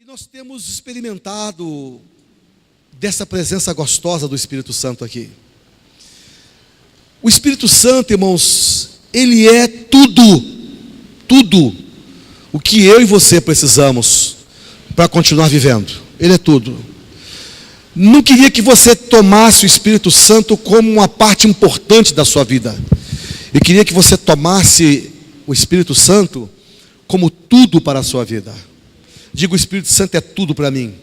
nós temos experimentado dessa presença gostosa do Espírito Santo aqui. O Espírito Santo, irmãos, ele é tudo o que eu e você precisamos para continuar vivendo. Ele é tudo. Não queria que você tomasse o Espírito Santo como uma parte importante da sua vida. Eu queria que você tomasse o Espírito Santo como tudo para a sua vida. Diga: o Espírito Santo é tudo para mim.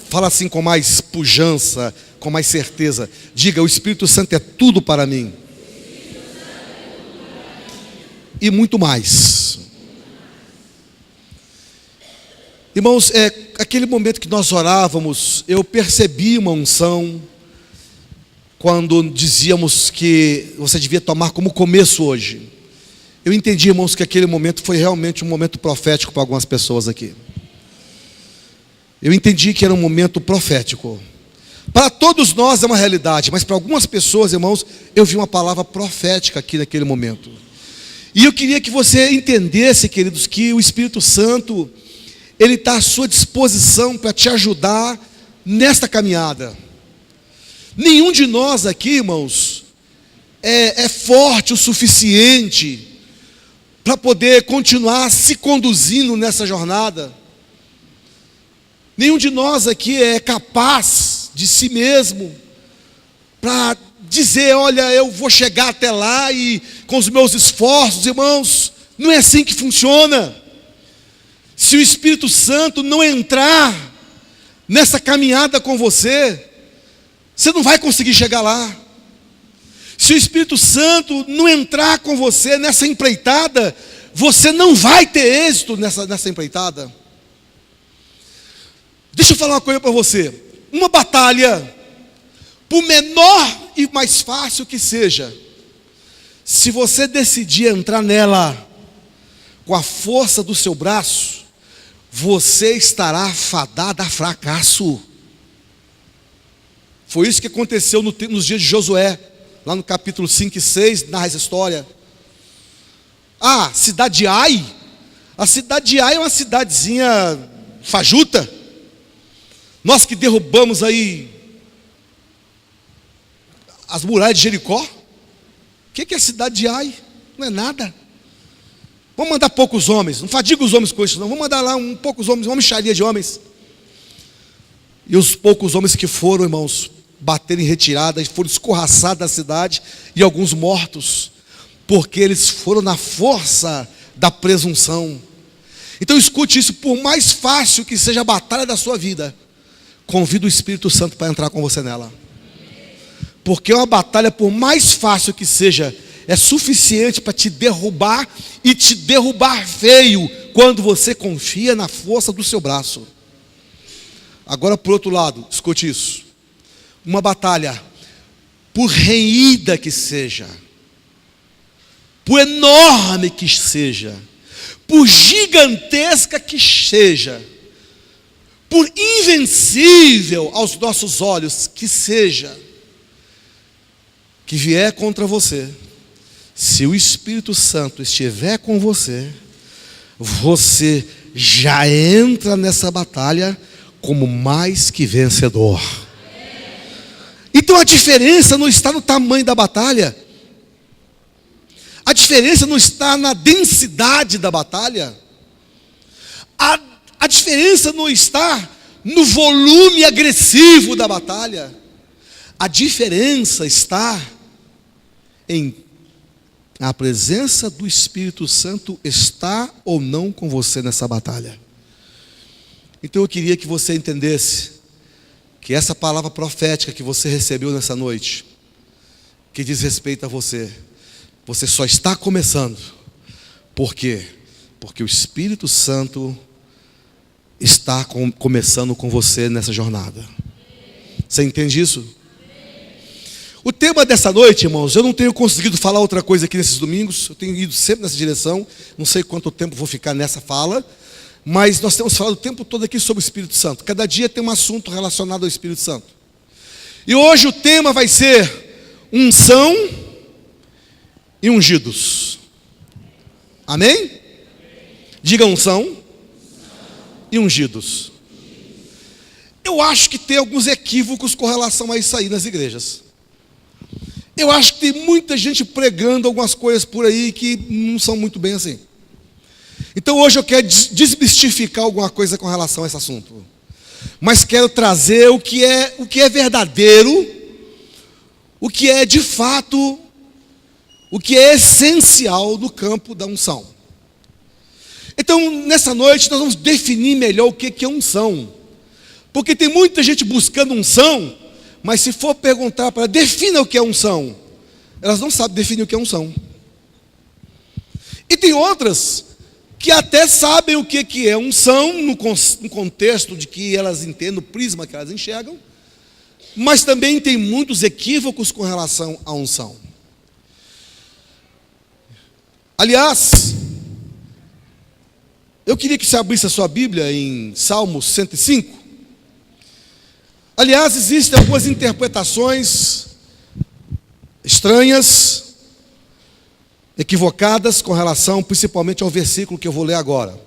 Fala assim com mais pujança, com mais certeza. Diga: o Espírito Santo é tudo para mim. E muito mais. Irmãos, aquele momento que nós orávamos, eu percebi uma unção quando dizíamos que você devia tomar como começo hoje. Eu entendi, irmãos, que aquele momento foi realmente um momento profético para algumas pessoas aqui. Eu entendi que era um momento profético. Para todos nós é uma realidade, mas para algumas pessoas, irmãos, eu vi uma palavra profética aqui naquele momento. E eu queria que você entendesse, queridos, que o Espírito Santo, ele está à sua disposição para te ajudar nesta caminhada. Nenhum de nós aqui, irmãos, é forte o suficiente para poder continuar se conduzindo nessa jornada. Nenhum de nós aqui é capaz de si mesmo para dizer: olha, eu vou chegar até lá e com os meus esforços. Irmãos, não é assim que funciona. Se o Espírito Santo não entrar nessa caminhada com você, você não vai conseguir chegar lá. Se o Espírito Santo não entrar com você nessa empreitada, você não vai ter êxito nessa empreitada. Deixa eu falar uma coisa para você. Uma batalha, por menor e mais fácil que seja, se você decidir entrar nela com a força do seu braço, você estará fadado a fracasso. Foi isso que aconteceu nos dias de Josué. Lá no capítulo 5 e 6, narra essa história. Cidade de Ai. A cidade de Ai é uma cidadezinha fajuta. Nós que derrubamos aí as muralhas de Jericó. O que é a cidade de Ai? Não é nada. Vamos mandar poucos homens. Não fadiga os homens com isso não. Vamos mandar lá poucos homens, uma mixaria de homens. E os poucos homens que foram, irmãos, bateram em retirada e foram escorraçados da cidade, e alguns mortos, porque eles foram na força da presunção. Então escute isso: por mais fácil que seja a batalha da sua vida, convida o Espírito Santo para entrar com você nela. Porque uma batalha, por mais fácil que seja, é suficiente para te derrubar, e te derrubar feio, quando você confia na força do seu braço. Agora, por outro lado, escute isso: uma batalha, por renhida que seja, por enorme que seja, por gigantesca que seja, por invencível aos nossos olhos que seja, que vier contra você, se o Espírito Santo estiver com você, você já entra nessa batalha como mais que vencedor. Então a diferença não está no tamanho da batalha. A diferença não está na densidade da batalha. A diferença não está no volume agressivo da batalha. A diferença está em a presença do Espírito Santo está ou não com você nessa batalha. Então eu queria que você entendesse que essa palavra profética que você recebeu nessa noite, que diz respeito a você, você só está começando. Por quê? Porque o Espírito Santo está começando com você nessa jornada. Você entende isso? O tema dessa noite, irmãos, eu não tenho conseguido falar outra coisa aqui nesses domingos. Eu tenho ido sempre nessa direção. Não sei quanto tempo vou ficar nessa fala, mas nós temos falado o tempo todo aqui sobre o Espírito Santo. Cada dia tem um assunto relacionado ao Espírito Santo. E hoje o tema vai ser unção e ungidos. Amém? Diga unção e ungidos. Eu acho que tem alguns equívocos com relação a isso aí nas igrejas. Eu acho que tem muita gente pregando algumas coisas por aí que não são muito bem assim. Então hoje eu quero desmistificar alguma coisa com relação a esse assunto. Mas quero trazer o que é verdadeiro, o que é de fato, o que é essencial no campo da unção. Então, nessa noite, nós vamos definir melhor o que é unção. Porque tem muita gente buscando unção, mas se for perguntar para defina o que é unção, elas não sabem definir o que é unção. E tem outras que até sabem o que é unção, no contexto de que elas entendem, o prisma que elas enxergam, mas também tem muitos equívocos com relação à unção. Aliás, eu queria que você abrisse a sua Bíblia em Salmos 105. Aliás, existem algumas interpretações estranhas, equivocadas com relação principalmente ao versículo que eu vou ler agora.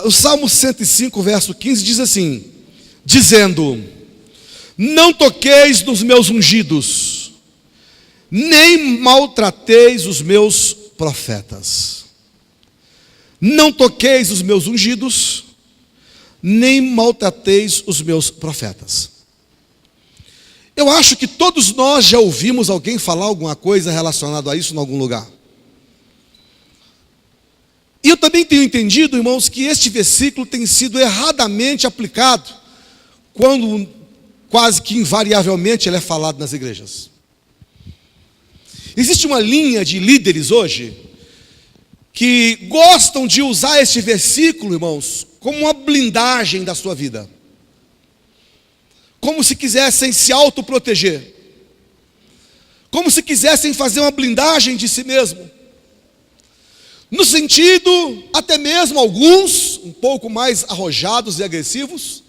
O Salmo 105, verso 15 diz assim, dizendo: não toqueis nos meus ungidos, nem maltrateis os meus profetas. Não toqueis os meus ungidos, nem maltrateis os meus profetas. Eu acho que todos nós já ouvimos alguém falar alguma coisa relacionada a isso em algum lugar. E eu também tenho entendido, irmãos, que este versículo tem sido erradamente aplicado quando quase que invariavelmente ele é falado nas igrejas. Existe uma linha de líderes hoje que gostam de usar este versículo, irmãos, como uma blindagem da sua vida. Como se quisessem se autoproteger. Como se quisessem fazer uma blindagem de si mesmo. No sentido, até mesmo alguns, um pouco mais arrojados e agressivos,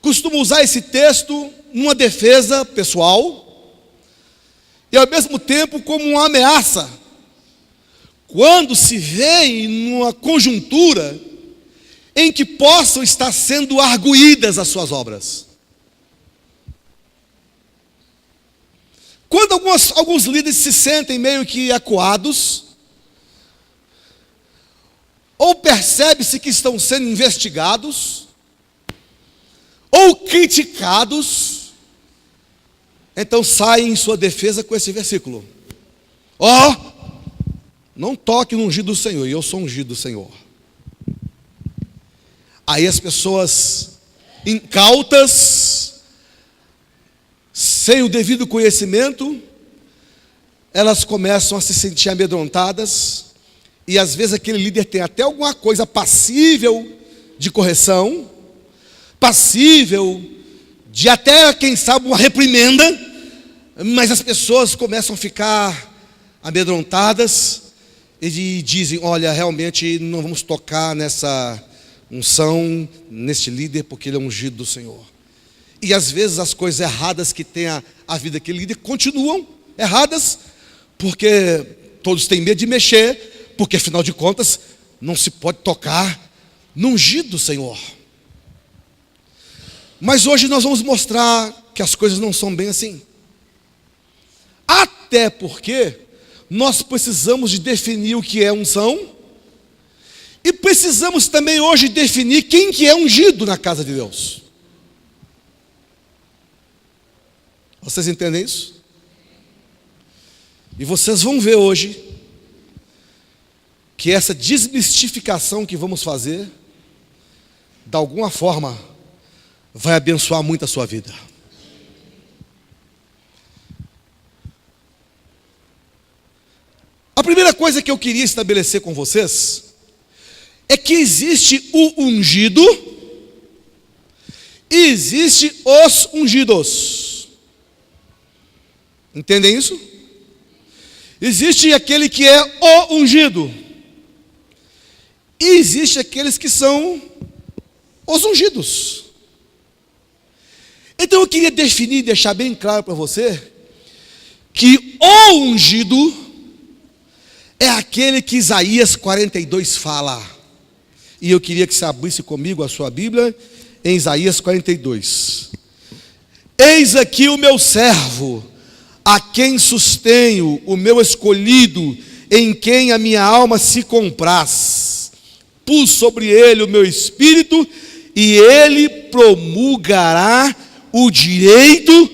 costumam usar esse texto numa defesa pessoal e ao mesmo tempo como uma ameaça, quando se vê em uma conjuntura em que possam estar sendo arguídas as suas obras. Quando alguns líderes se sentem meio que acuados, ou percebe-se que estão sendo investigados, ou criticados, então saem em sua defesa com esse versículo. Não toque no ungido do Senhor, e eu sou ungido do Senhor. Aí as pessoas incautas, sem o devido conhecimento, elas começam a se sentir amedrontadas, e às vezes aquele líder tem até alguma coisa passível de correção, passível de até, quem sabe, uma reprimenda, mas as pessoas começam a ficar amedrontadas e dizem: olha, realmente não vamos tocar nessa unção, neste líder, porque ele é ungido do Senhor. E às vezes as coisas erradas que tem a vida daquele líder continuam erradas, porque todos têm medo de mexer, porque afinal de contas não se pode tocar no ungido do Senhor. Mas hoje nós vamos mostrar que as coisas não são bem assim. Até porque nós precisamos de definir o que é unção, e precisamos também hoje definir quem que é ungido na casa de Deus. Vocês entendem isso? E vocês vão ver hoje que essa desmistificação que vamos fazer, de alguma forma, vai abençoar muito a sua vida. A primeira coisa que eu queria estabelecer com vocês é que existe o ungido e existe os ungidos. Entendem isso? Existe aquele que é o ungido e existe aqueles que são os ungidos. Então eu queria definir e deixar bem claro para você que o ungido é aquele que Isaías 42 fala: E eu queria que você abrisse comigo a sua Bíblia em Isaías 42. Eis aqui o meu servo, a quem sustenho, o meu escolhido, em quem a minha alma se compraz. Pus sobre ele o meu espírito, e ele promulgará o direito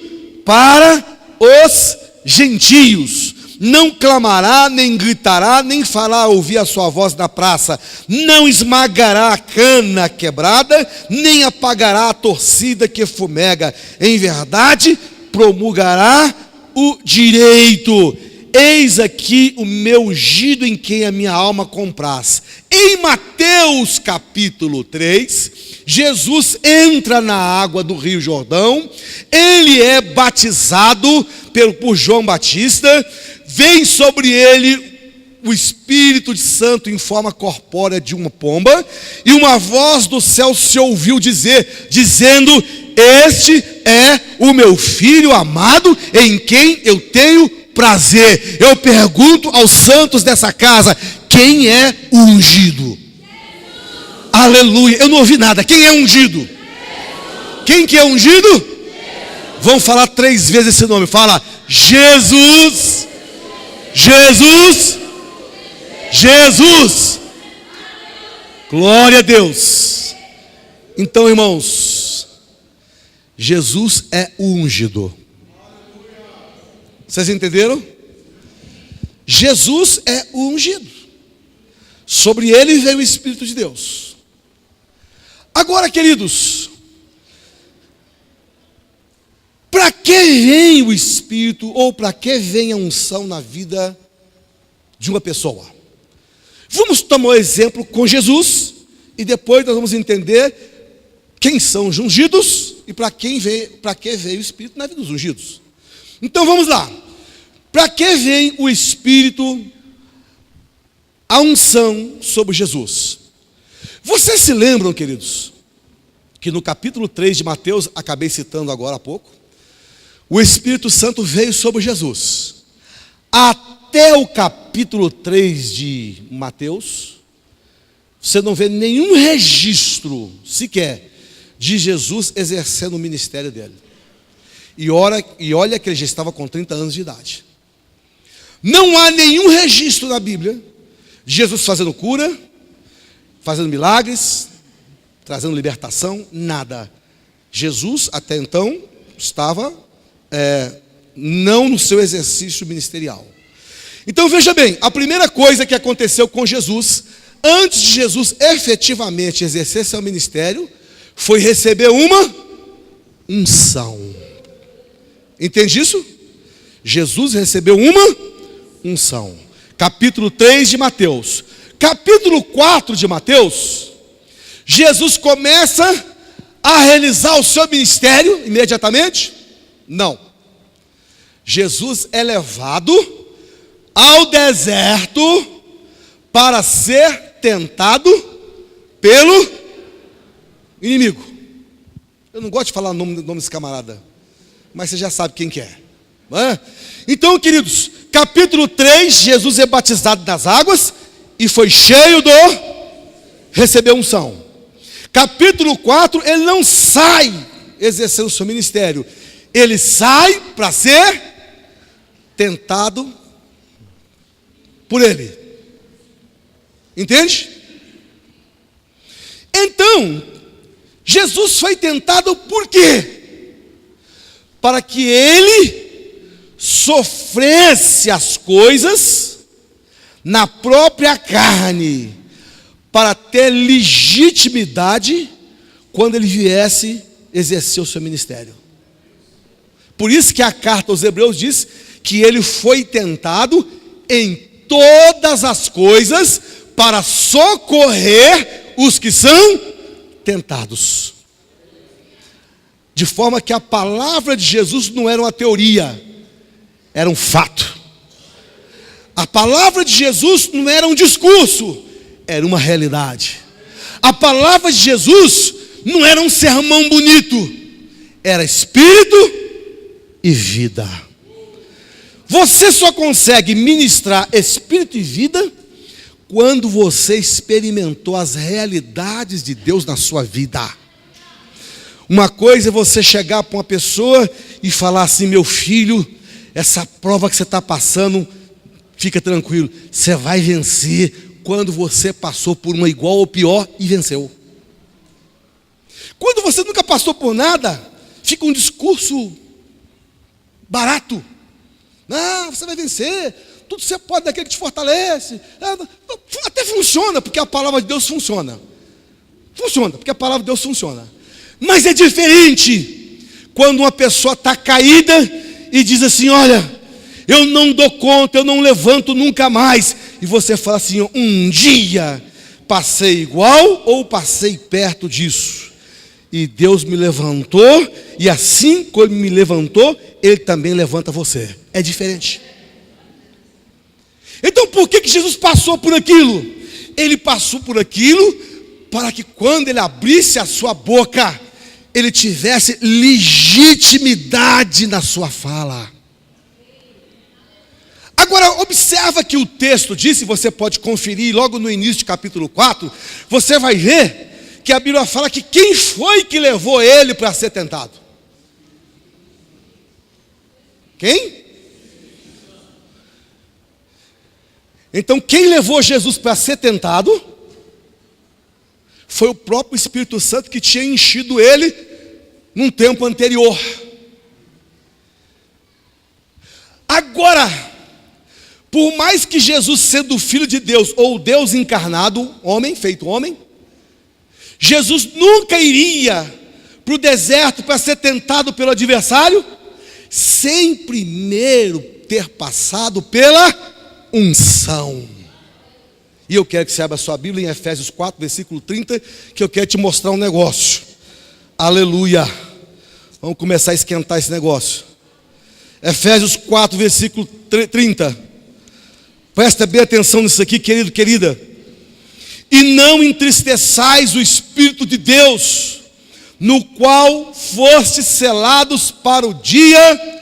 para os gentios. Não clamará, nem gritará, nem fará ouvir a sua voz na praça. Não esmagará a cana quebrada, nem apagará a torcida que fumega. Em verdade, promulgará o direito. Eis aqui o meu ungido, em quem a minha alma compraz. Em Mateus capítulo 3, Jesus entra na água do Rio Jordão. Ele é batizado por João Batista. Vem sobre ele o Espírito Santo em forma corpórea de uma pomba, e uma voz do céu se ouviu dizendo: este é o meu filho amado, em quem eu tenho prazer. Eu pergunto aos santos dessa casa: quem é o ungido? Jesus. Aleluia, eu não ouvi nada. Quem é ungido? Jesus. Quem que é ungido? Jesus. Vamos falar 3 vezes esse nome. Fala: Jesus. Jesus, Jesus, glória a Deus. Então, irmãos, Jesus é o ungido. Vocês entenderam? Jesus é o ungido. Sobre ele veio o Espírito de Deus. Agora, queridos, para que vem o Espírito, ou para que vem a unção na vida de uma pessoa? Vamos tomar um exemplo com Jesus, e depois nós vamos entender quem são os ungidos, e para que veio o Espírito na vida dos ungidos. Então vamos lá. Para que vem o Espírito, a unção sobre Jesus? Vocês se lembram, queridos, que no capítulo 3 de Mateus, acabei citando agora há pouco, o Espírito Santo veio sobre Jesus. Até o capítulo 3 de Mateus, você não vê nenhum registro sequer de Jesus exercendo o ministério dele. E olha que ele já estava com 30 anos de idade. Não há nenhum registro na Bíblia de Jesus fazendo cura, fazendo milagres, trazendo libertação, nada. Jesus até então estava não no seu exercício ministerial. Então veja bem, a primeira coisa que aconteceu com Jesus, antes de Jesus efetivamente exercer seu ministério, foi receber uma unção. Entende isso? Jesus recebeu uma unção. Capítulo 3 de Mateus. Capítulo 4 de Mateus, Jesus começa a realizar o seu ministério imediatamente? Não. Jesus é levado ao deserto para ser tentado pelo inimigo. Eu não gosto de falar o nome desse camarada, mas você já sabe quem que é, não é? Então, queridos, capítulo 3, Jesus é batizado nas águas e foi cheio recebeu unção. Capítulo 4, ele não sai exercendo o seu ministério, ele sai para ser tentado por ele. Entende? Então, Jesus foi tentado por quê? Para que ele sofresse as coisas na própria carne, para ter legitimidade quando ele viesse exercer o seu ministério. Por isso que a carta aos Hebreus diz que ele foi tentado em todas as coisas para socorrer os que são tentados. De forma que a palavra de Jesus não era uma teoria, era um fato. A palavra de Jesus não era um discurso, era uma realidade. A palavra de Jesus não era um sermão bonito, era espírito e vida. Você só consegue ministrar espírito e vida quando você experimentou as realidades de Deus na sua vida. Uma coisa é você chegar para uma pessoa e falar assim: meu filho, essa prova que você está passando, fica tranquilo, você vai vencer. Quando você passou por uma igual ou pior e venceu. Quando você nunca passou por nada, fica um discurso barato. Não, você vai vencer, tudo você pode daquele que te fortalece. Até funciona, porque a palavra de Deus funciona. Funciona, porque a palavra de Deus funciona. Mas é diferente quando uma pessoa está caída e diz assim: olha, eu não dou conta, eu não levanto nunca mais. E você fala assim: um dia passei igual ou passei perto disso. E Deus me levantou, e assim como Ele me levantou, Ele também levanta você. É diferente. Então por que Jesus passou por aquilo? Ele passou por aquilo para que quando Ele abrisse a sua boca, Ele tivesse legitimidade na sua fala. Agora observa que o texto diz, e você pode conferir logo no início do capítulo 4, você vai ver que a Bíblia fala que quem foi que levou ele para ser tentado? Quem? Então quem levou Jesus para ser tentado foi o próprio Espírito Santo, que tinha enchido ele num tempo anterior. Agora, por mais que Jesus, sendo Filho de Deus, ou Deus encarnado, homem, feito homem, Jesus nunca iria para o deserto para ser tentado pelo adversário, sem primeiro ter passado pela unção. E eu quero que você abra a sua Bíblia em Efésios 4, versículo 30, que eu quero te mostrar um negócio. Aleluia. Vamos começar a esquentar esse negócio. Efésios 4, versículo 30. Presta bem atenção nisso aqui, querido, querida. E não entristeçais o Espírito de Deus, no qual fostes selados para o dia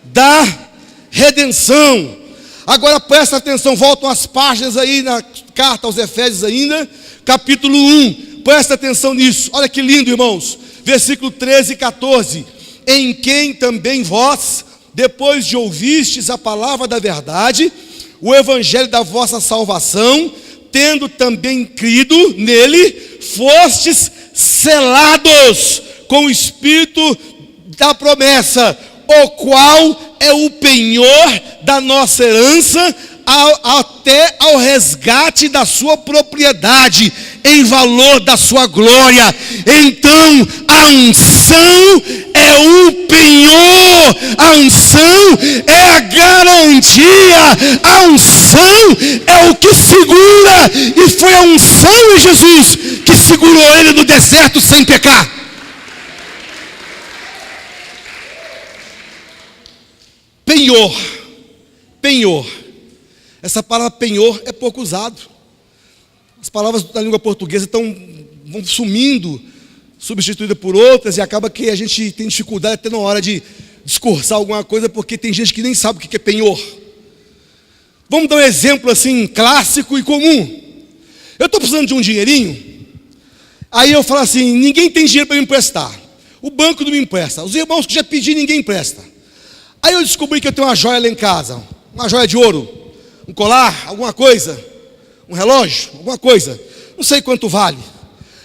da redenção. Agora presta atenção, voltam as páginas aí na carta aos Efésios ainda, capítulo 1, presta atenção nisso, olha que lindo, irmãos, versículo 13 e 14, em quem também vós, depois de ouvistes a palavra da verdade, o evangelho da vossa salvação, tendo também crido nele, fostes selados com o Espírito da promessa, o qual é o penhor da nossa herança, até ao resgate da sua propriedade, em valor da sua glória. Então a unção é o penhor, a unção é a garantia, a unção é o que segura, e foi a unção em Jesus que segurou ele no deserto sem pecar. Penhor, penhor. Essa palavra penhor é pouco usado. As palavras da língua portuguesa vão sumindo, substituídas por outras, e acaba que a gente tem dificuldade até na hora de discursar alguma coisa, porque tem gente que nem sabe o que é penhor. Vamos dar um exemplo assim, clássico e comum. Eu estou precisando de um dinheirinho, aí eu falo assim: ninguém tem dinheiro para me emprestar, o banco não me empresta, os irmãos que já pedi, ninguém empresta. Aí eu descobri que eu tenho uma joia lá em casa, uma joia de ouro, um colar, alguma coisa, um relógio, alguma coisa, não sei quanto vale.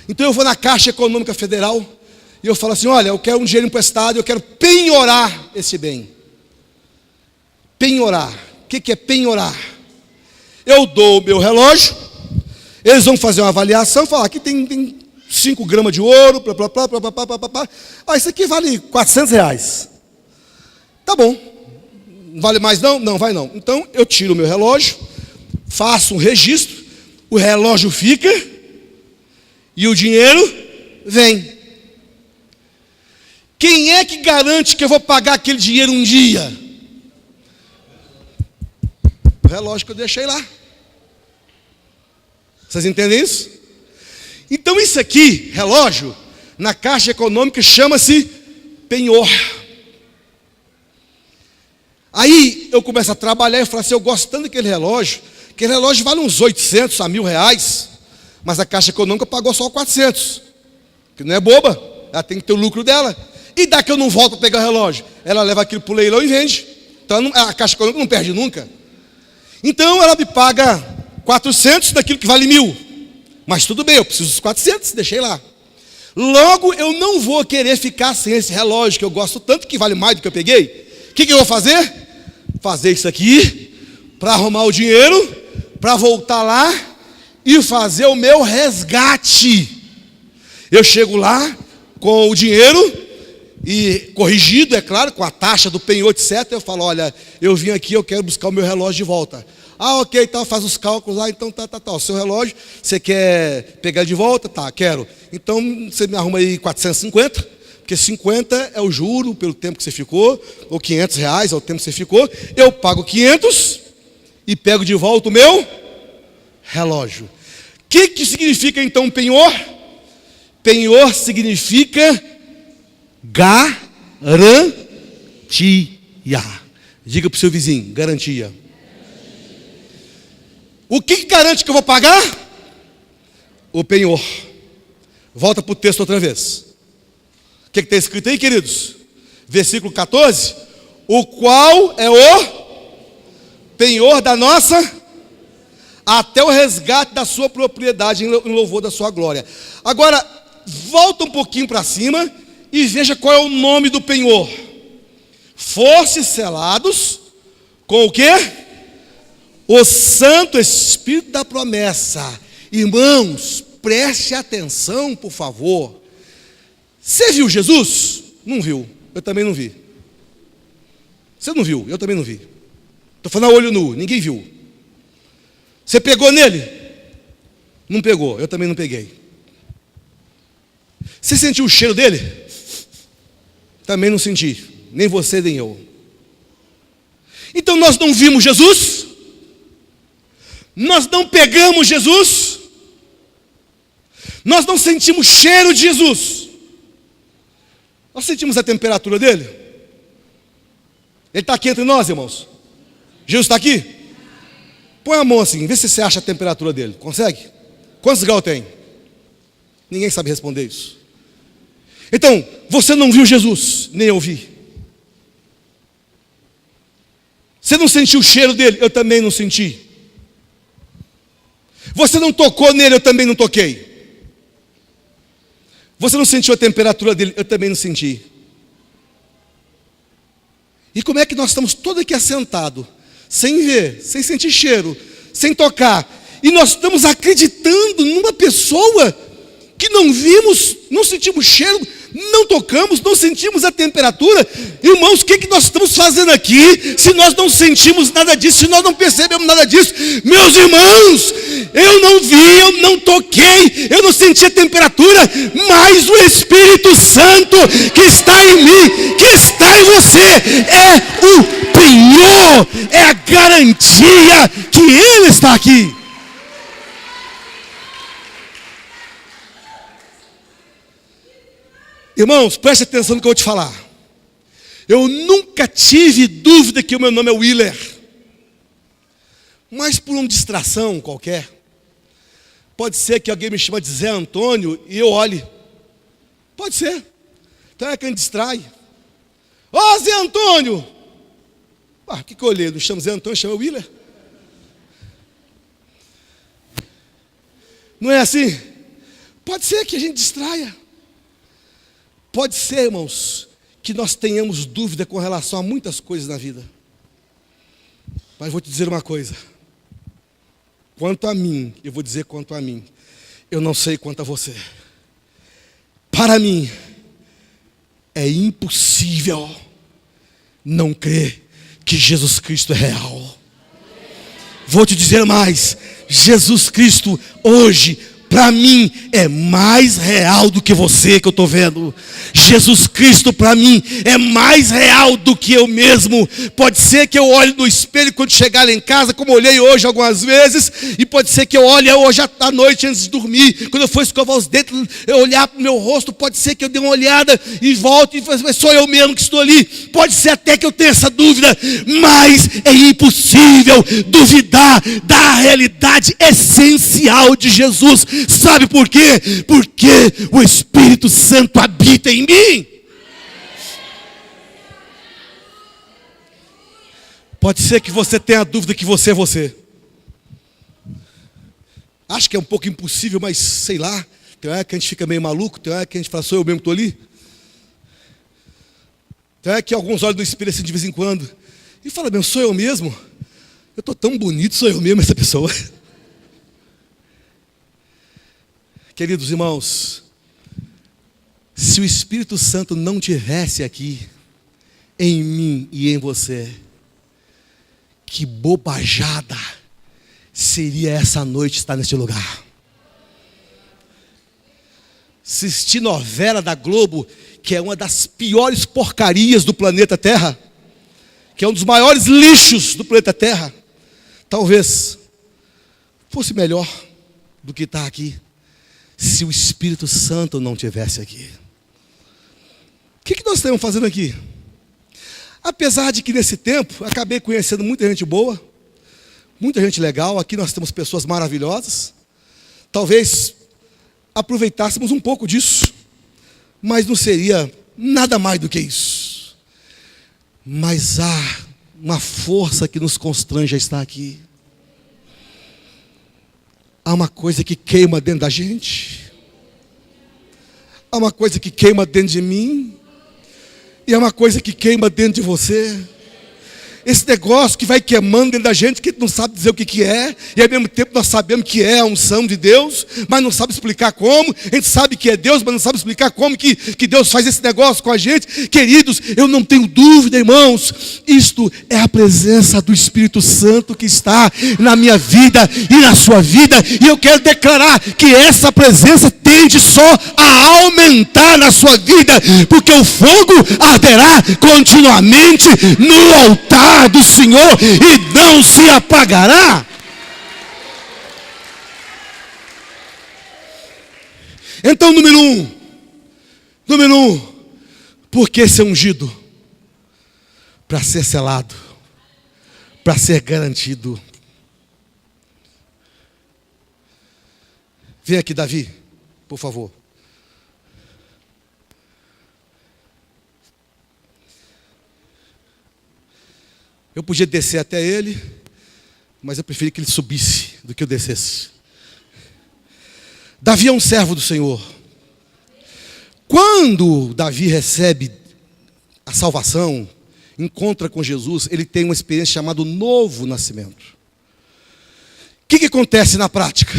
Então eu vou na Caixa Econômica Federal e eu falo assim: olha, eu quero um dinheiro emprestado, eu quero penhorar esse bem. Penhorar. O que é penhorar? Eu dou o meu relógio, eles vão fazer uma avaliação, falar: aqui tem 5 gramas de ouro, blá, blá, blá, blá, blá, blá, blá, blá. Isso aqui vale R$400. Tá bom. Não vale mais não? Não, vai não. Então eu tiro o meu relógio, faço um registro, o relógio fica e o dinheiro vem. Quem é que garante que eu vou pagar aquele dinheiro um dia? O relógio que eu deixei lá. Vocês entendem isso? Então isso aqui, relógio, na Caixa Econômica chama-se penhor. Aí eu começo a trabalhar e falo assim: eu gosto tanto daquele relógio, Aquele relógio vale uns 800 a R$1.000, mas a Caixa Econômica pagou só 400, que não é boba, ela tem que ter o lucro dela. E dá que eu não volto para pegar o relógio? Ela leva aquilo para o leilão e vende. Então a Caixa Econômica não perde nunca. Então ela me paga 400 daquilo que vale 1.000. Mas tudo bem, eu preciso dos 400, deixei lá. Logo, eu não vou querer ficar sem esse relógio que eu gosto tanto, que vale mais do que eu peguei. O que eu vou fazer? Fazer isso aqui, para arrumar o dinheiro, para voltar lá e fazer o meu resgate. Eu chego lá com o dinheiro, e corrigido, é claro, com a taxa do penhor, etc. Eu falo, olha, eu vim aqui, eu quero buscar o meu relógio de volta. Ah, ok, então faz os cálculos lá, então tá. O seu relógio, você quer pegar de volta? Tá, quero. Então você me arruma aí 450, porque 50 é o juro pelo tempo que você ficou, ou R$500 é o tempo que você ficou. Eu pago 500 e pego de volta o meu relógio. O que significa então penhor? Penhor significa garantia. Diga para o seu vizinho, garantia. O que garante que eu vou pagar? O penhor. Volta para o texto outra vez. O que está escrito aí, queridos? Versículo 14. O qual é o penhor da nossa, até o resgate da sua propriedade, em louvor da sua glória. Agora, volta um pouquinho para cima e veja qual é o nome do penhor. Fosse selados com o quê? O Santo Espírito da promessa. Irmãos, preste atenção, por favor. Você viu Jesus? Não viu, eu também não vi. Você não viu, eu também não vi. Estou falando a olho nu, ninguém viu. Você pegou nele? Não pegou, eu também não peguei. Você sentiu o cheiro dele? Também não senti, nem você nem eu. Então nós não vimos Jesus? Nós não pegamos Jesus? Nós não sentimos cheiro de Jesus? Nós sentimos a temperatura dele? Ele está aqui entre nós, irmãos? Jesus está aqui? Põe a mão assim, vê se você acha a temperatura dele. Consegue? Quantos graus tem? Ninguém sabe responder isso. Então, você não viu Jesus, nem eu vi. Você não sentiu o cheiro dele, eu também não senti. Você não tocou nele, eu também não toquei. Você não sentiu a temperatura dele, eu também não senti. E como é que nós estamos todos aqui assentados, sem ver, sem sentir cheiro, sem tocar, e nós estamos acreditando numa pessoa que não vimos, não sentimos cheiro, não tocamos, não sentimos a temperatura? Irmãos, o que nós estamos fazendo aqui, se nós não sentimos nada disso, se nós não percebemos nada disso? Meus irmãos, eu não vi, eu não toquei, eu não senti a temperatura, mas o Espírito Santo que está em mim, que está em você, é o penhor, é a garantia que Ele está aqui. Irmãos, preste atenção no que eu vou te falar. Eu nunca tive dúvida que o meu nome é Willer. Mas por uma distração qualquer, pode ser que alguém me chama de Zé Antônio e eu olhe. Pode ser. Então é quem distrai. Ô Zé Antônio! O que eu olhei? Não chama Zé Antônio, chama Willer. Não é assim? Pode ser que a gente distraia. Pode ser, irmãos, que nós tenhamos dúvida com relação a muitas coisas na vida. Mas vou te dizer uma coisa. Quanto a mim, eu vou dizer quanto a mim, eu não sei quanto a você. Para mim, é impossível não crer que Jesus Cristo é real. Vou te dizer mais, Jesus Cristo hoje para mim é mais real do que você que eu estou vendo. Jesus Cristo para mim é mais real do que eu mesmo. Pode ser que eu olhe no espelho quando chegar lá em casa, como eu olhei hoje algumas vezes, e pode ser que eu olhe hoje à noite antes de dormir, quando eu for escovar os dentes, eu olhar para o meu rosto, pode ser que eu dê uma olhada e volte e fale, mas sou eu mesmo que estou ali. Pode ser até que eu tenha essa dúvida, mas é impossível duvidar da realidade essencial de Jesus. Sabe por quê? Porque o Espírito Santo habita em mim. Pode ser que você tenha a dúvida que você é você. Acho que é um pouco impossível, mas sei lá. Tem hora que a gente fica meio maluco, tem hora que a gente fala, sou eu mesmo que estou ali. Tem hora que alguns olham no espelho assim de vez em quando e falam, meu, sou eu mesmo? Eu estou tão bonito, sou eu mesmo essa pessoa. Queridos irmãos, se o Espírito Santo não tivesse aqui, em mim e em você, que bobajada seria essa noite estar neste lugar. Assistir novela da Globo, que é uma das piores porcarias do planeta Terra, que é um dos maiores lixos do planeta Terra, talvez fosse melhor do que estar aqui, se o Espírito Santo não estivesse aqui. O que nós estamos fazendo aqui? Apesar de que nesse tempo, acabei conhecendo muita gente boa, muita gente legal, aqui nós temos pessoas maravilhosas, talvez aproveitássemos um pouco disso, mas não seria nada mais do que isso. Mas há uma força que nos constrange a estar aqui. Há uma coisa que queima dentro da gente. Há uma coisa que queima dentro de mim. E há uma coisa que queima dentro de você. Esse negócio que vai queimando dentro da gente, que não sabe dizer o que é, e ao mesmo tempo nós sabemos que é a unção de Deus, mas não sabe explicar como. A gente sabe que é Deus, mas não sabe explicar como que Deus faz esse negócio com a gente. Queridos, eu não tenho dúvida, irmãos, isto é a presença do Espírito Santo que está na minha vida e na sua vida, e eu quero declarar que essa presença tende só a aumentar na sua vida, porque o fogo arderá continuamente no altar do Senhor e não se apagará. Então, número um, por que ser ungido? Para ser selado, para ser garantido. Vem aqui, Davi, por favor. Eu podia descer até ele, mas eu preferi que ele subisse do que eu descesse. Davi é um servo do Senhor. Quando Davi recebe a salvação, encontra com Jesus, ele tem uma experiência chamada novo nascimento. O que acontece na prática?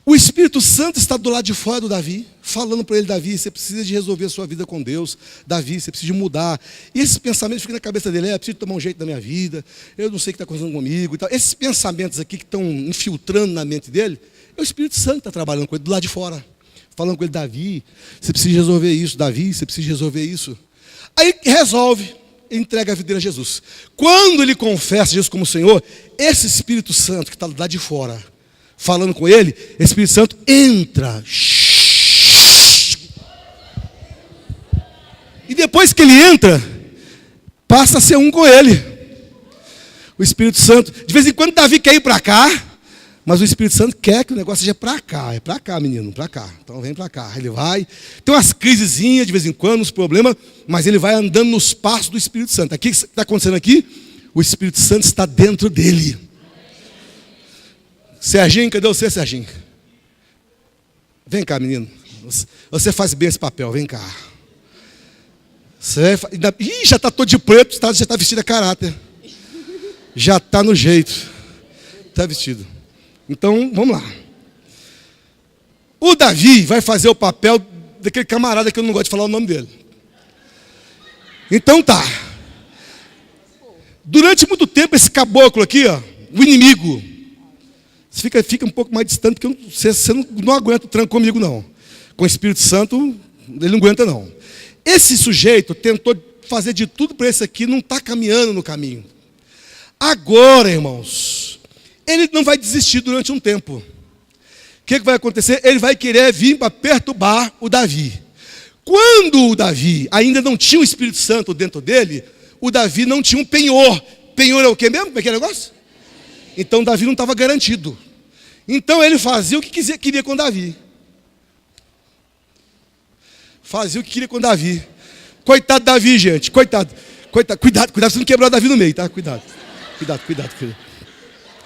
O Espírito Santo está do lado de fora do Davi, falando para ele, Davi, você precisa de resolver a sua vida com Deus. Davi, você precisa de mudar. E esses pensamentos ficam na cabeça dele, preciso tomar um jeito da minha vida, eu não sei o que está acontecendo comigo. E tal. Esses pensamentos aqui que estão infiltrando na mente dele, é o Espírito Santo que está trabalhando com ele do lado de fora. Falando com ele, Davi, você precisa resolver isso. Davi, você precisa resolver isso. Aí resolve, entrega a vida dele a Jesus. Quando ele confessa Jesus como Senhor, esse Espírito Santo que está do lado de fora, falando com ele, o Espírito Santo entra. E depois que ele entra, passa a ser um com ele. O Espírito Santo, de vez em quando Davi quer ir para cá, mas o Espírito Santo quer que o negócio seja para cá. É para cá, menino, para cá. Então vem para cá. Ele vai, tem umas crisezinhas de vez em quando, uns problemas, mas ele vai andando nos passos do Espírito Santo. Aqui, o que está acontecendo aqui? O Espírito Santo está dentro dele. Serginho, cadê você, Serginho? Vem cá, menino. Você faz bem esse papel, vem cá. Já está todo de preto, já está vestido a caráter. Já está no jeito. Está vestido. Então, vamos lá. O Davi vai fazer o papel daquele camarada que eu não gosto de falar o nome dele. Então tá. Durante muito tempo, esse caboclo aqui, ó, o inimigo, Fica um pouco mais distante, porque você não aguenta o tranco comigo, não. Com o Espírito Santo, ele não aguenta, não. Esse sujeito tentou fazer de tudo para esse aqui, não está caminhando no caminho. Agora, irmãos, ele não vai desistir durante um tempo. O que vai acontecer? Ele vai querer vir para perturbar o Davi. Quando o Davi ainda não tinha o Espírito Santo dentro dele, o Davi não tinha um penhor. Penhor é o quê mesmo? Como é que é o negócio? Então Davi não estava garantido. Então ele fazia o que queria com Davi. Fazia o que queria com Davi. Coitado de Davi, gente. Coitado. Cuidado, você não quebrar Davi no meio, tá? Cuidado.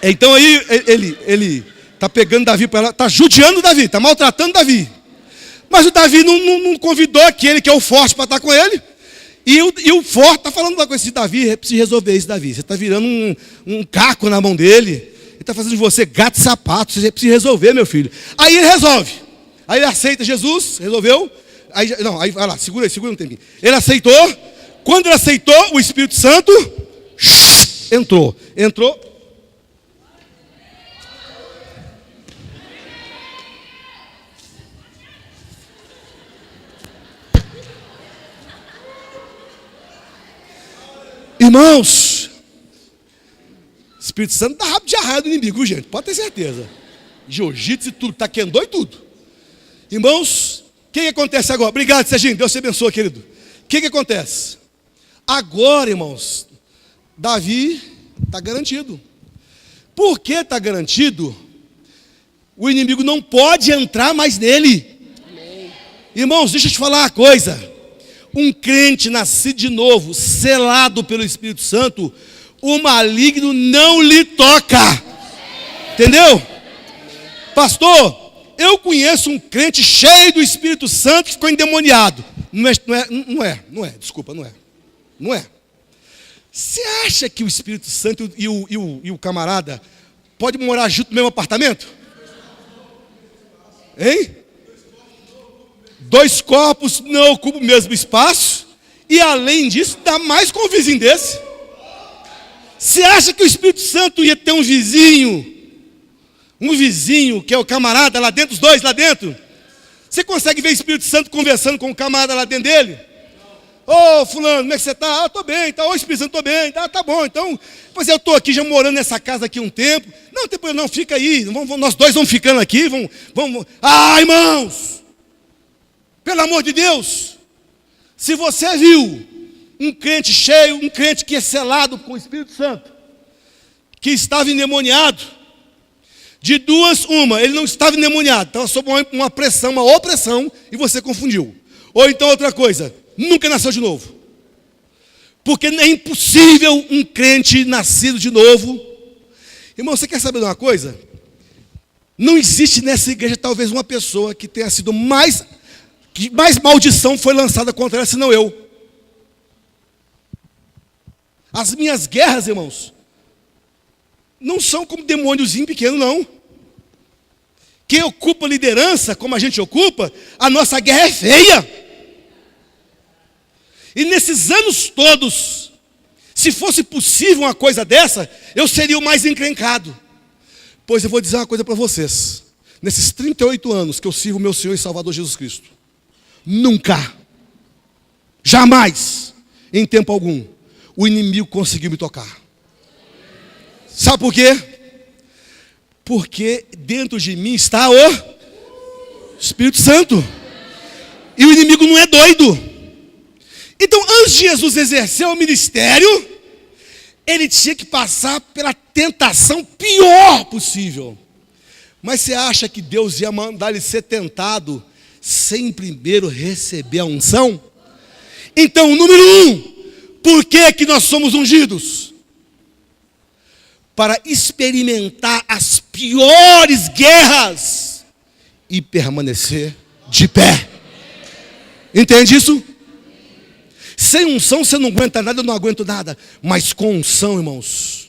Então aí ele está pegando Davi para lá, está judiando Davi, está maltratando Davi. Mas o Davi não convidou aquele que é o forte para estar com ele. E o forte está falando com esse Davi, precisa resolver isso, Davi. Você está virando um caco na mão dele. Ele está fazendo de você gato e sapato. Você precisa resolver, meu filho. Aí ele resolve. Aí ele aceita Jesus, resolveu. Aí vai lá, segura um tempinho. Ele aceitou. Quando ele aceitou, o Espírito Santo entrou. Irmãos, o Espírito Santo dá rabo de arraia do inimigo, gente, pode ter certeza. Jiu-jitsu e tudo, taekwondo e tudo. Irmãos, o que acontece agora? Obrigado, Serginho, Deus te abençoe, querido. O que acontece? Agora, irmãos, Davi está garantido. Por que está garantido? O inimigo não pode entrar mais nele. Amém. Irmãos, deixa eu te falar uma coisa. Um crente nascido de novo, selado pelo Espírito Santo, o maligno não lhe toca. Entendeu? Pastor, eu conheço um crente cheio do Espírito Santo que ficou endemoniado. Não é. Desculpa, não é. Você acha que o Espírito Santo e o camarada pode morar junto no mesmo apartamento? Hein? Dois corpos não ocupam o mesmo espaço. E além disso, dá mais com um vizinho desse. Você acha que o Espírito Santo ia ter um vizinho que é o camarada lá dentro, os dois lá dentro? Você consegue ver o Espírito Santo conversando com o camarada lá dentro dele? Ô, fulano, como é que você está? Ah, estou bem, tá. Ô, Espírito Santo, estou bem, tá bom, então, pois eu estou aqui já morando nessa casa aqui um tempo. Não, tem problema, não, fica aí, nós dois vamos ficando aqui, vamos. Ah, irmãos! Pelo amor de Deus, se você viu um crente cheio, um crente que é selado com o Espírito Santo, que estava endemoniado, de duas, uma, ele não estava endemoniado, estava sob uma pressão, uma opressão, e você confundiu. Ou então outra coisa, nunca nasceu de novo. Porque é impossível um crente nascido de novo. Irmão, você quer saber de uma coisa? Não existe nessa igreja talvez uma pessoa que tenha sido mais maldição foi lançada contra ela, senão eu. As minhas guerras, irmãos, não são como demôniozinho pequeno, não. Quem ocupa a liderança, como a gente ocupa, a nossa guerra é feia. E nesses anos todos, se fosse possível uma coisa dessa, eu seria o mais encrencado. Pois eu vou dizer uma coisa para vocês. Nesses 38 anos que eu sirvo meu Senhor e Salvador Jesus Cristo, nunca, jamais, em tempo algum, o inimigo conseguiu me tocar. Sabe por quê? Porque dentro de mim está o Espírito Santo. E o inimigo não é doido. Então, antes de Jesus exercer o ministério, ele tinha que passar pela tentação pior possível. Mas você acha que Deus ia mandar ele ser tentado sem primeiro receber a unção? Então, número 1, por que nós somos ungidos? Para experimentar as piores guerras e permanecer de pé. Entende isso? Sem unção você não aguenta nada, eu não aguento nada. Mas com unção, irmãos,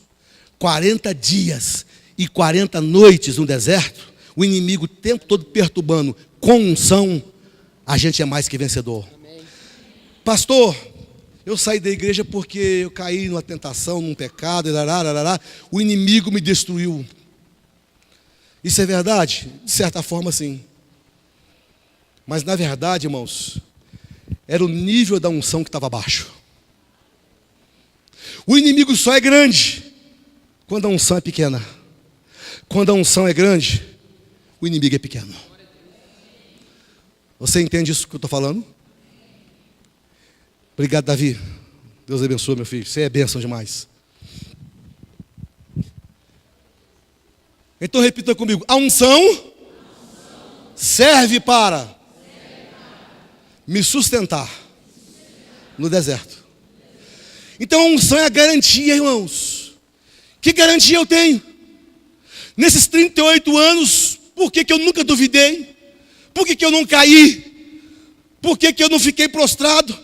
40 dias e 40 noites no deserto, o inimigo o tempo todo perturbando. Com unção, a gente é mais que vencedor. Amém. Pastor, eu saí da igreja porque eu caí numa tentação, num pecado, o inimigo me destruiu. Isso é verdade? De certa forma, sim. Mas, na verdade, irmãos, era o nível da unção que estava baixo. O inimigo só é grande quando a unção é pequena. Quando a unção é grande, o inimigo é pequeno. Você entende isso que eu estou falando? Obrigado, Davi. Deus abençoe, meu filho. Você é bênção demais. Então repita comigo. A unção serve para me sustentar no deserto. Então a unção é a garantia, irmãos. Que garantia eu tenho? Nesses 38 anos, por que eu nunca duvidei? Por que eu não caí? Por que eu não fiquei prostrado?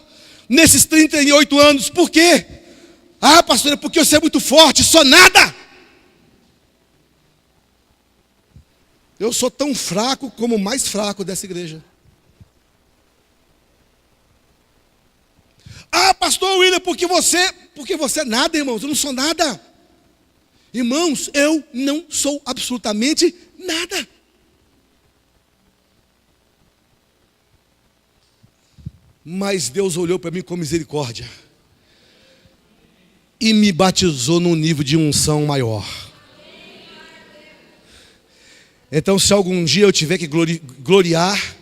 Nesses 38 anos, por quê? Ah, pastor, é porque você é muito forte, sou nada. Eu sou tão fraco como o mais fraco dessa igreja. Ah, pastor William, porque você é nada, irmãos, eu não sou nada. Irmãos, eu não sou absolutamente nada. Mas Deus olhou para mim com misericórdia e me batizou num nível de unção maior. Então, se algum dia eu tiver que gloriar,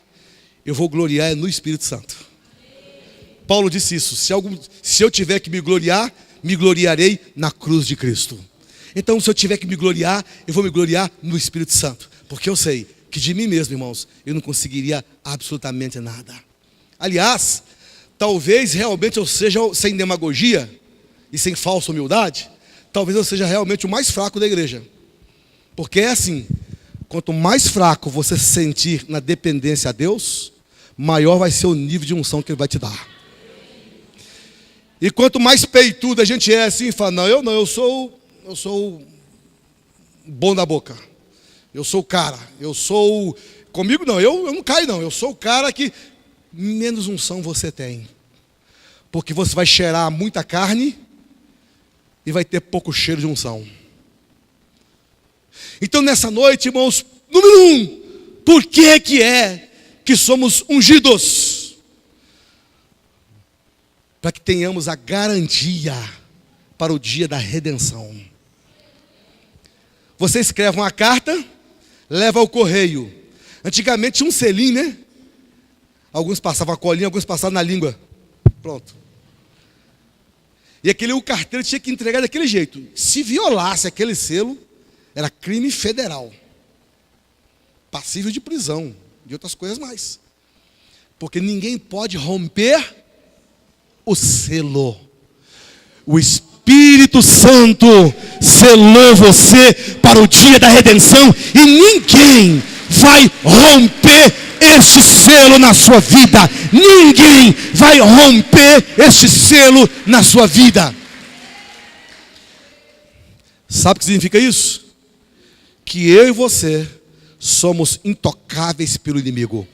eu vou gloriar no Espírito Santo. Paulo disse isso. Se eu tiver que me gloriarei na cruz de Cristo. Então, se eu tiver que me gloriar, eu vou me gloriar no Espírito Santo. Porque eu sei que de mim mesmo, irmãos, eu não conseguiria absolutamente nada. Aliás, talvez realmente eu seja, sem demagogia e sem falsa humildade, talvez eu seja realmente o mais fraco da igreja. Porque é assim, quanto mais fraco você se sentir na dependência a Deus, maior vai ser o nível de unção que Ele vai te dar. E quanto mais peitudo a gente é assim, fala, não, eu sou bom da boca. Eu sou o cara. Comigo não, eu não caio não. Eu sou o cara que menos unção você tem. Porque você vai cheirar muita carne e vai ter pouco cheiro de unção. Então nessa noite, irmãos, número 1, por que que somos ungidos? Para que tenhamos a garantia para o dia da redenção. Você escreve uma carta, leva ao correio. Antigamente tinha um selinho, né? Alguns passavam a colinha, alguns passavam na língua. Pronto. E o carteiro tinha que entregar daquele jeito. Se violasse aquele selo, era crime federal. Passível de prisão, de outras coisas mais. Porque ninguém pode romper o selo. O Espírito Santo selou você para o dia da redenção e ninguém vai romper este selo na sua vida. Ninguém vai romper este selo na sua vida. Sabe o que significa isso? Que eu e você somos intocáveis pelo inimigo.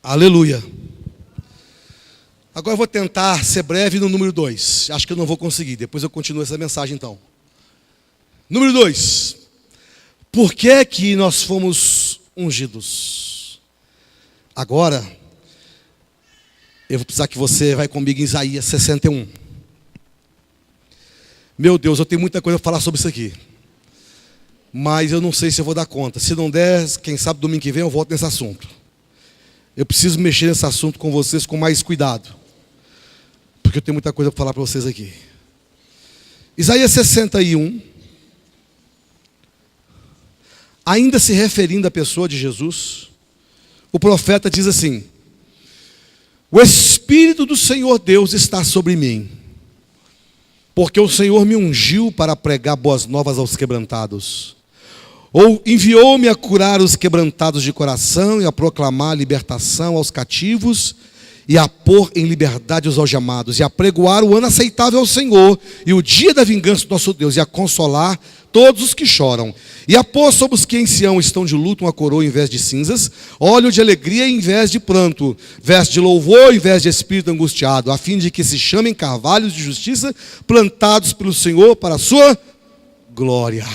Aleluia. Agora eu vou tentar ser breve no número 2. Acho que eu não vou conseguir. Depois eu continuo essa mensagem então. Número 2. Por que nós fomos ungidos? Agora, eu vou precisar que você vai comigo em Isaías 61. Meu Deus, eu tenho muita coisa para falar sobre isso aqui. Mas eu não sei se eu vou dar conta. Se não der, quem sabe domingo que vem eu volto nesse assunto. Eu preciso mexer nesse assunto com vocês com mais cuidado. Porque eu tenho muita coisa para falar para vocês aqui. Isaías 61. Ainda se referindo à pessoa de Jesus, o profeta diz assim: o Espírito do Senhor Deus está sobre mim, porque o Senhor me ungiu para pregar boas novas aos quebrantados. Ou enviou-me a curar os quebrantados de coração e a proclamar a libertação aos cativos e a pôr em liberdade os algemados e a pregoar o ano aceitável ao Senhor e o dia da vingança do nosso Deus e a consolar todos os que choram, e a pôr sobre os que em Sião estão de luto uma coroa em vez de cinzas, óleo de alegria em vez de pranto, veste de louvor em vez de espírito angustiado, a fim de que se chamem carvalhos de justiça, plantados pelo Senhor para a sua glória.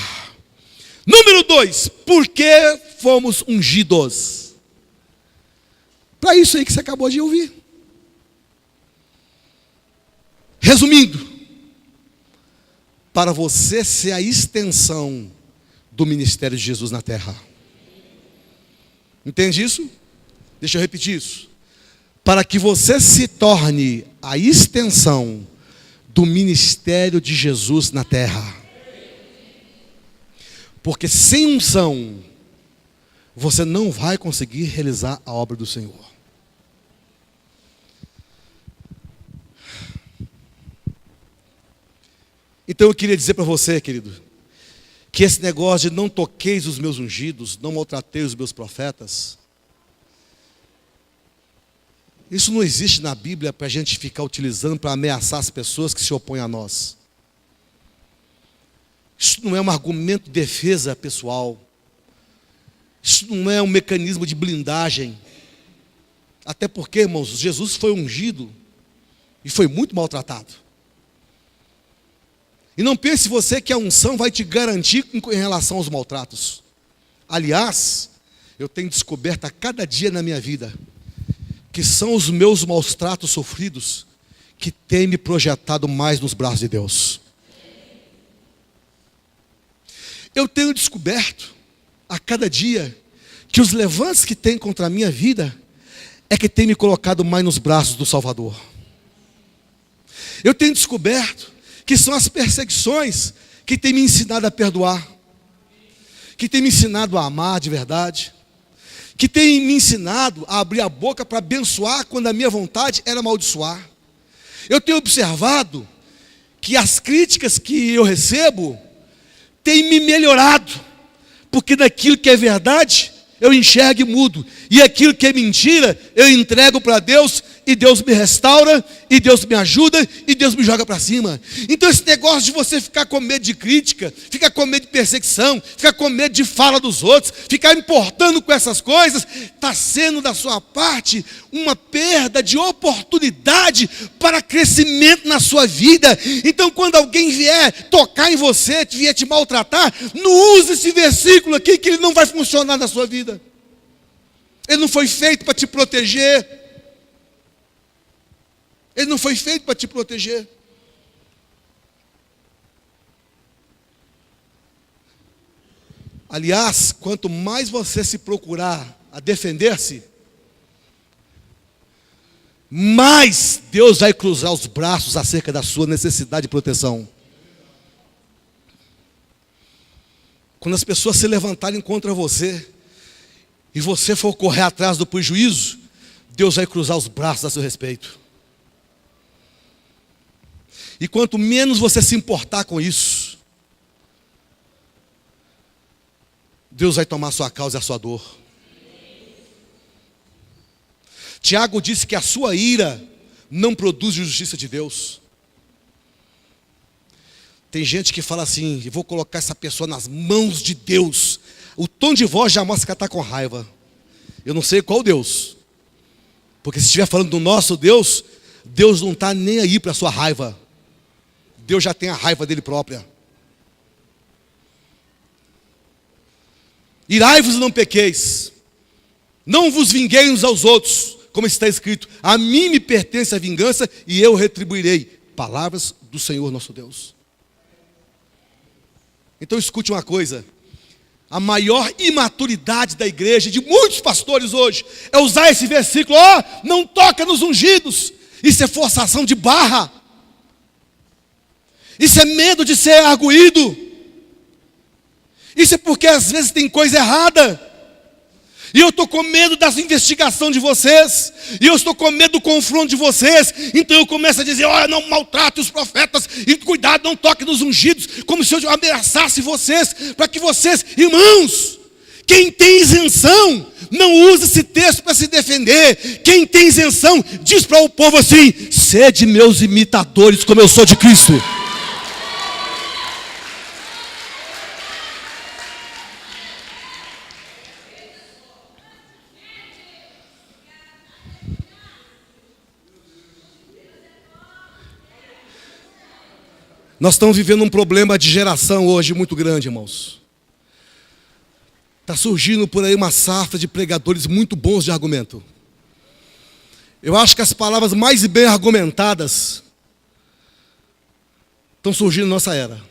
Número 2, por que fomos ungidos? Para isso aí que você acabou de ouvir. Resumindo, para você ser a extensão do ministério de Jesus na terra. Entende isso? Deixa eu repetir isso. Para que você se torne a extensão do ministério de Jesus na terra. Porque sem unção, você não vai conseguir realizar a obra do Senhor. Então eu queria dizer para você, querido, que esse negócio de não toqueis os meus ungidos, não maltratei os meus profetas, isso não existe na Bíblia para a gente ficar utilizando para ameaçar as pessoas que se opõem a nós. Isso não é um argumento de defesa pessoal. Isso não é um mecanismo de blindagem. Até porque, irmãos, Jesus foi ungido e foi muito maltratado. E não pense você que a unção vai te garantir em relação aos maltratos. Aliás, eu tenho descoberto a cada dia na minha vida que são os meus maus tratos sofridos que têm me projetado mais nos braços de Deus. Eu tenho descoberto a cada dia que os levantes que tem contra a minha vida é que tem me colocado mais nos braços do Salvador. Eu tenho descoberto que são as perseguições que tem me ensinado a perdoar, que tem me ensinado a amar de verdade, que tem me ensinado a abrir a boca para abençoar quando a minha vontade era amaldiçoar. Eu tenho observado que as críticas que eu recebo têm me melhorado, porque daquilo que é verdade eu enxergo e mudo, e aquilo que é mentira eu entrego para Deus, e Deus me restaura, e Deus me ajuda, e Deus me joga para cima. Então esse negócio de você ficar com medo de crítica, ficar com medo de perseguição, ficar com medo de fala dos outros, ficar importando com essas coisas, está sendo da sua parte uma perda de oportunidade para crescimento na sua vida. Então quando alguém vier tocar em você, vier te maltratar, não use esse versículo aqui que ele não vai funcionar na sua vida. Ele não foi feito para te proteger. Ele não foi feito para te proteger. Aliás, quanto mais você se procurar a defender-se, mais Deus vai cruzar os braços acerca da sua necessidade de proteção. Quando as pessoas se levantarem contra você, e você for correr atrás do prejuízo, Deus vai cruzar os braços a seu respeito. E quanto menos você se importar com isso, Deus vai tomar a sua causa e a sua dor. Tiago disse que a sua ira não produz justiça de Deus. Tem gente que fala assim: eu vou colocar essa pessoa nas mãos de Deus. O tom de voz já mostra que ela está com raiva. Eu não sei qual Deus, porque se estiver falando do nosso Deus, Deus não está nem aí para a sua raiva. Deus já tem a raiva dele própria. Irai-vos e não pequeis, não vos vingueis uns aos outros, como está escrito: a mim me pertence a vingança e eu retribuirei. Palavras do Senhor nosso Deus. Então escute uma coisa: a maior imaturidade da igreja, de muitos pastores hoje, é usar esse versículo: não toca nos ungidos. Isso é forçação de barra. Isso é medo de ser arguído. Isso é porque às vezes tem coisa errada. E eu estou com medo da investigação de vocês. E eu estou com medo do confronto de vocês. Então eu começo a dizer: olha, não maltrate os profetas. E cuidado, não toque nos ungidos. Como se eu ameaçasse vocês. Para que vocês, irmãos, quem tem isenção, não use esse texto para se defender. Quem tem isenção, diz para o povo assim: sede meus imitadores como eu sou de Cristo. Nós estamos vivendo um problema de geração hoje muito grande, irmãos. Está surgindo por aí uma safra de pregadores muito bons de argumento. Eu acho que as palavras mais bem argumentadas estão surgindo na nossa era.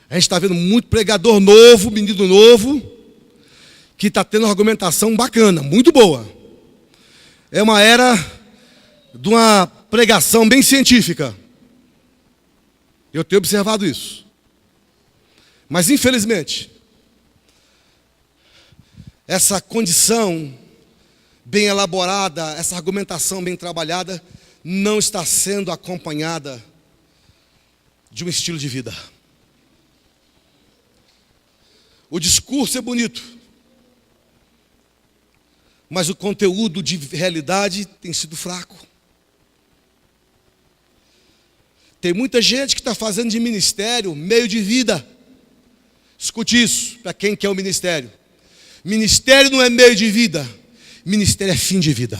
A gente está vendo muito pregador novo, menino novo, que está tendo uma argumentação bacana, muito boa. É uma era de uma pregação bem científica. Eu tenho observado isso. Mas, infelizmente, essa condição bem elaborada, essa argumentação bem trabalhada, não está sendo acompanhada de um estilo de vida. O discurso é bonito, mas o conteúdo de realidade tem sido fraco. Tem muita gente que está fazendo de ministério meio de vida. Escute isso, para quem quer o ministério. Ministério não é meio de vida. Ministério é fim de vida.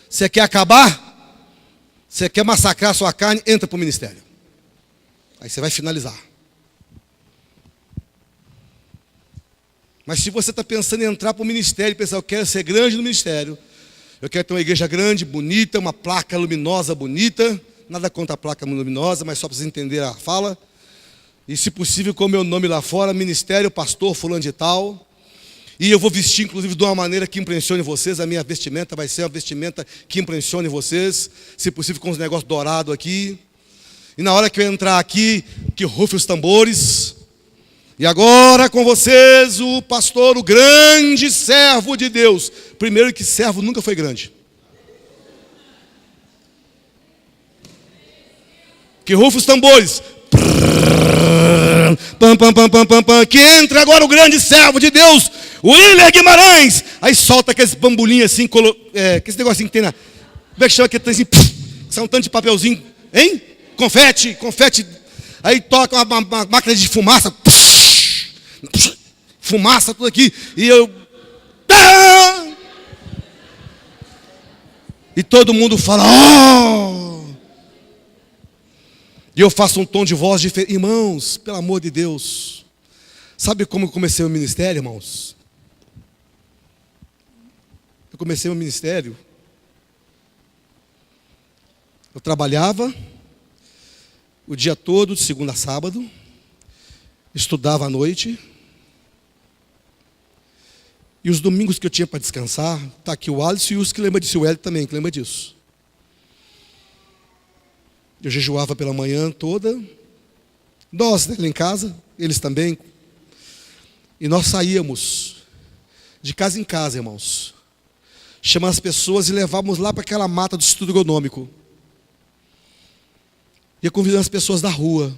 Você quer acabar? Você quer massacrar a sua carne? Entra para o ministério. Aí você vai finalizar. Mas se você está pensando em entrar para o ministério e pensar, eu quero ser grande no ministério, eu quero ter uma igreja grande, bonita, uma placa luminosa, bonita, nada contra a placa luminosa, mas só para vocês entenderem a fala, e se possível com o meu nome lá fora, ministério, pastor, fulano de tal, e eu vou vestir inclusive de uma maneira que impressione vocês, a minha vestimenta vai ser uma vestimenta que impressione vocês, se possível com os negócios dourados aqui, e na hora que eu entrar aqui, que rufe os tambores. E agora com vocês o pastor, o grande servo de Deus. Primeiro que servo nunca foi grande. Que rufa os tambores. Pam, pam, pam, pam, pam, pam. Que entra agora o grande servo de Deus, William Guimarães. Aí solta aqueles bambolinhos assim, esse negocinho que tem na... Como é que chama aquele assim? Que são um tanto de papelzinho, hein? Confete. Aí toca uma máquina de fumaça. Fumaça tudo aqui. E eu... E todo mundo fala... Oh! E eu faço um tom de voz diferente. Irmãos, pelo amor de Deus. Sabe como eu comecei o ministério, irmãos? Eu comecei o ministério. Eu trabalhava o dia todo, de segunda a sábado. Estudava à noite. E os domingos que eu tinha para descansar, está aqui o Alisson e os que lembra disso, o Hélio também, que lembra disso. Eu jejuava pela manhã toda. Nós, lá em casa, eles também. E nós saíamos de casa em casa, irmãos. Chamando as pessoas e levávamos lá para aquela mata do estudo agronômico. Ia convidando as pessoas da rua.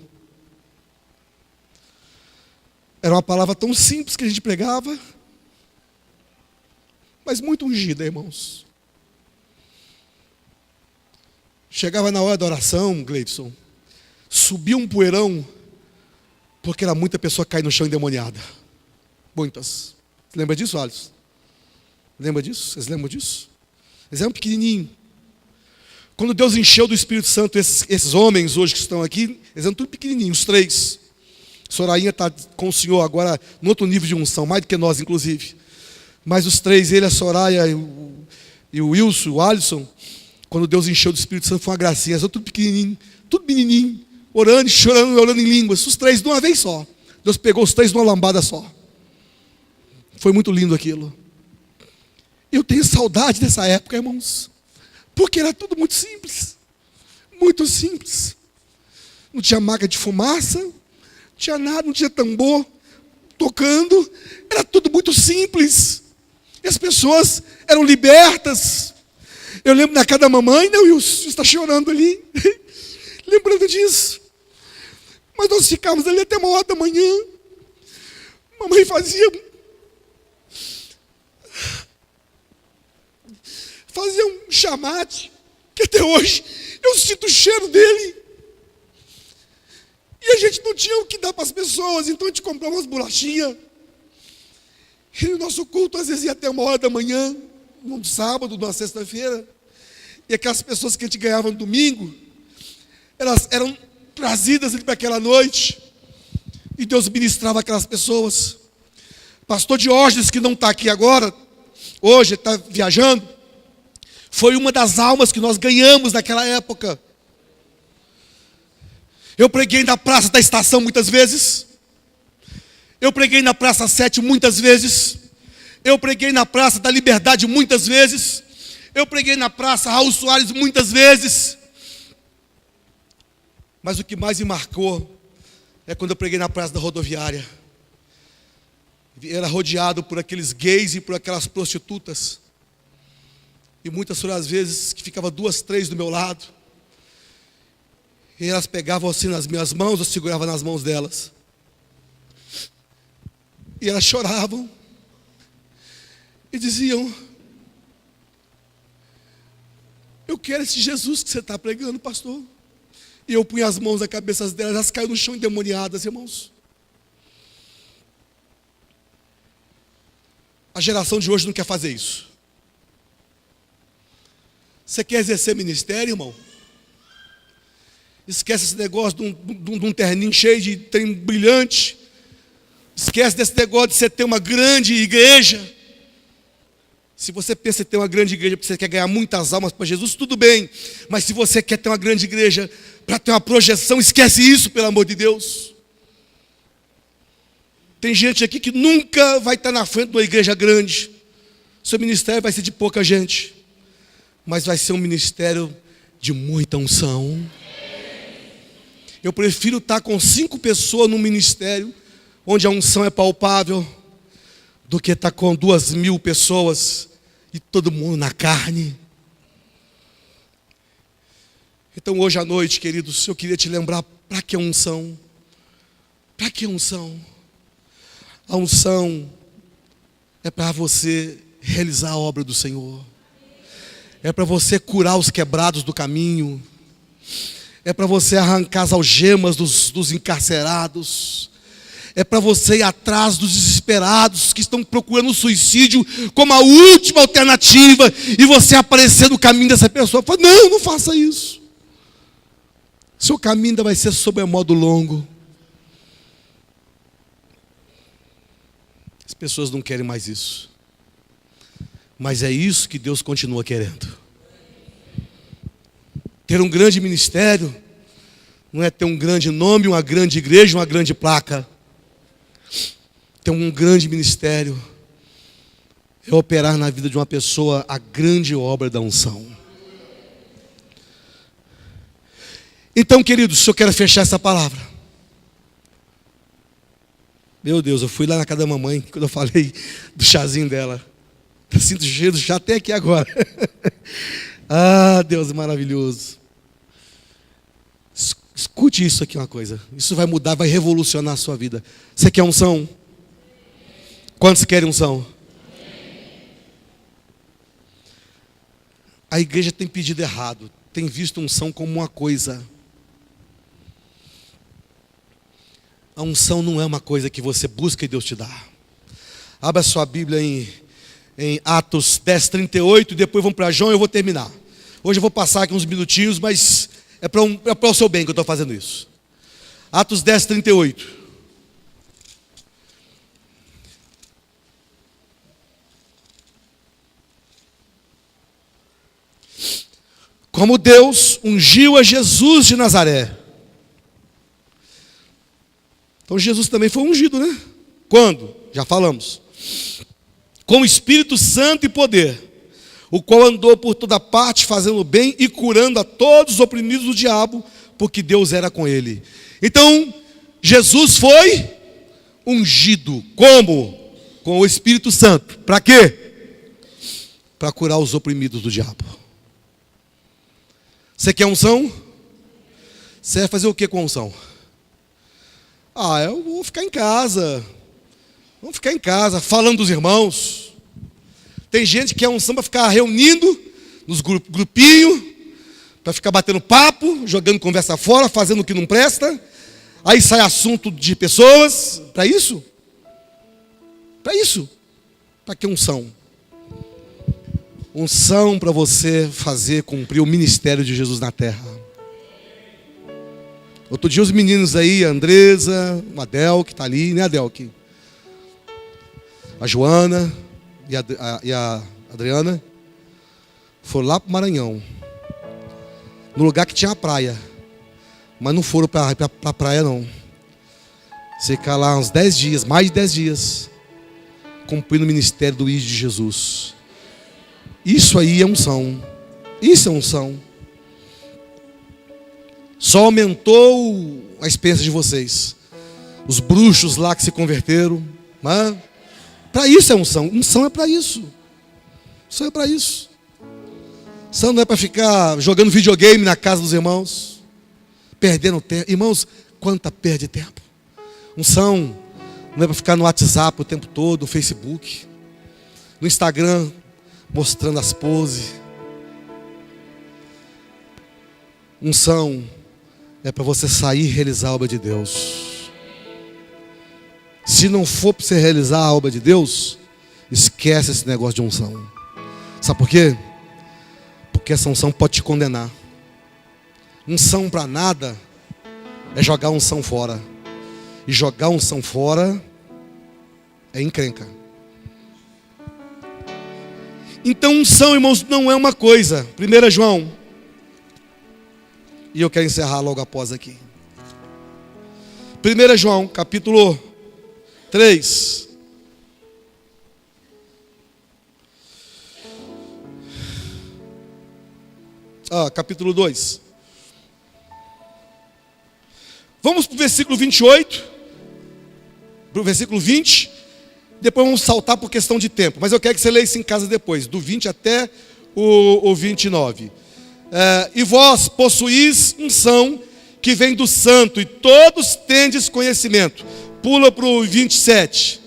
Era uma palavra tão simples que a gente pregava, mas muito ungida, irmãos. Chegava na hora da oração, Gleidson, subia um poeirão, porque era muita pessoa cair no chão endemoniada. Muitas. Você lembra disso, Alisson? Lembra disso? Vocês lembram disso? Eles eram pequenininhos. Quando Deus encheu do Espírito Santo esses homens hoje que estão aqui, eles eram tudo pequenininhos, os três. Sorainha está com o Senhor agora no outro nível de unção, mais do que nós, inclusive. Mas os três, ele, a Soraya e o Wilson, o Alisson, quando Deus encheu do Espírito Santo, foi uma gracinha. Eles eram tudo pequenininho, orando, chorando, orando em línguas. Os três de uma vez só. Deus pegou os três numa lambada só. Foi muito lindo aquilo. Eu tenho saudade dessa época, irmãos. Porque era tudo muito simples. Muito simples. Não tinha máquina de fumaça. Não tinha nada, não tinha tambor tocando. Era tudo muito simples. E as pessoas eram libertas. Eu lembro na casa da mamãe, né, Wilson? Você está chorando ali. Lembrando disso. Mas nós ficávamos ali até 1h da manhã. Mamãe fazia um chamate, que até hoje eu sinto o cheiro dele. E a gente não tinha o que dar para as pessoas, então a gente comprava umas bolachinhas. E o nosso culto às vezes ia até 1h da manhã, num sábado, numa sexta-feira. E aquelas pessoas que a gente ganhava no domingo, elas eram trazidas para aquela noite. E Deus ministrava aquelas pessoas. Pastor Diógenes, que não está aqui agora, hoje está viajando, foi uma das almas que nós ganhamos naquela época. Eu preguei na Praça da Estação muitas vezes. Eu preguei na Praça 7 muitas vezes. Eu preguei na Praça da Liberdade muitas vezes. Eu preguei na Praça Raul Soares muitas vezes. Mas o que mais me marcou é quando eu preguei na Praça da Rodoviária. Era rodeado por aqueles gays e por aquelas prostitutas. E muitas foram as vezes que ficava 2, 3 do meu lado. E elas pegavam assim nas minhas mãos, eu segurava nas mãos delas. E elas choravam. E diziam: eu quero esse Jesus que você está pregando, pastor. E eu punha as mãos na cabeça delas, elas caíram no chão endemoniadas, irmãos. A geração de hoje não quer fazer isso. Você quer exercer ministério, irmão? Esquece esse negócio de um terninho cheio de trem brilhante. Esquece desse negócio de você ter uma grande igreja. Se você pensa em ter uma grande igreja porque você quer ganhar muitas almas para Jesus, tudo bem. Mas se você quer ter uma grande igreja para ter uma projeção, esquece isso, pelo amor de Deus. Tem gente aqui que nunca vai estar na frente de uma igreja grande. Seu ministério vai ser de pouca gente, mas vai ser um ministério de muita unção. Eu prefiro estar com 5 pessoas no ministério, onde a unção é palpável, do que estar com 2.000 pessoas e todo mundo na carne. Então hoje à noite, queridos, eu queria te lembrar, para que unção? Para que unção? A unção é para você realizar a obra do Senhor. É para você curar os quebrados do caminho. É para você arrancar as algemas dos encarcerados. É para você ir atrás dos desesperados que estão procurando o suicídio como a última alternativa. E você aparecer no caminho dessa pessoa e falar: não, não faça isso. Seu caminho ainda vai ser sobremodo longo. As pessoas não querem mais isso. Mas é isso que Deus continua querendo. Ter um grande ministério não é ter um grande nome, uma grande igreja, uma grande placa. Ter um grande ministério é operar na vida de uma pessoa a grande obra da unção. Então, queridos, eu quero fechar essa palavra. Meu Deus, eu fui lá na casa da mamãe quando eu falei do chazinho dela. Eu sinto o cheiro do chá até aqui agora. Ah, Deus maravilhoso. Escute isso aqui, uma coisa. Isso vai mudar, vai revolucionar a sua vida. Você quer unção? Quantos querem unção? A igreja tem pedido errado. Tem visto unção como uma coisa. A unção não é uma coisa que você busca e Deus te dá. Abra sua Bíblia em Atos 10, 38, e depois vamos para João e eu vou terminar. Hoje eu vou passar aqui uns minutinhos, mas é para o seu bem que eu estou fazendo isso. Atos 10, 38. Como Deus ungiu a Jesus de Nazaré. Então Jesus também foi ungido, né? Quando? Já falamos. Com o Espírito Santo e poder, o qual andou por toda parte fazendo bem e curando a todos os oprimidos do diabo, porque Deus era com ele. Então, Jesus foi ungido. Como? Com o Espírito Santo. Para quê? Para curar os oprimidos do diabo. Você quer unção? Você vai fazer o que com a unção? Eu vou ficar em casa. Vamos ficar em casa, falando dos irmãos. Tem gente que quer unção para ficar reunindo nos grupinhos, para ficar batendo papo, jogando conversa fora, fazendo o que não presta. Aí sai assunto de pessoas. Para isso? Para isso. Para que unção? Unção para você fazer cumprir o ministério de Jesus na terra. Outro dia os meninos aí, a Andresa, o Adel, que está ali, né, Adel? Aqui. A Joana e a Adriana foram lá para o Maranhão, no lugar que tinha a praia, mas não foram para a praia não. Ficar lá uns 10 dias, mais de 10 dias, cumprindo o ministério do Filho de Jesus. Isso aí é unção. Isso é unção. Só aumentou a experiência de vocês. Os bruxos lá que se converteram, né? Para isso é unção. Unção é para isso. Unção é para isso. Unção não é para ficar jogando videogame na casa dos irmãos, perdendo tempo. Irmãos, quanta perde tempo. Unção não é para ficar no WhatsApp o tempo todo, no Facebook, no Instagram, mostrando as poses. Unção é para você sair e realizar a obra de Deus. Se não for para você realizar a obra de Deus, esquece esse negócio de unção. Sabe por quê? Porque essa unção pode te condenar. Unção para nada é jogar unção fora. E jogar unção fora é encrenca. Então unção, irmãos, não é uma coisa. 1 João. E eu quero encerrar logo após aqui. 1 João, capítulo 3. Capítulo 2. Vamos para o versículo 28. Para o versículo 20. Depois vamos saltar por questão de tempo. Mas eu quero que você leia isso em casa depois. Do 20 até o 29. E vós possuís unção que vem do santo, e todos tendes conhecimento. Pula para o 27.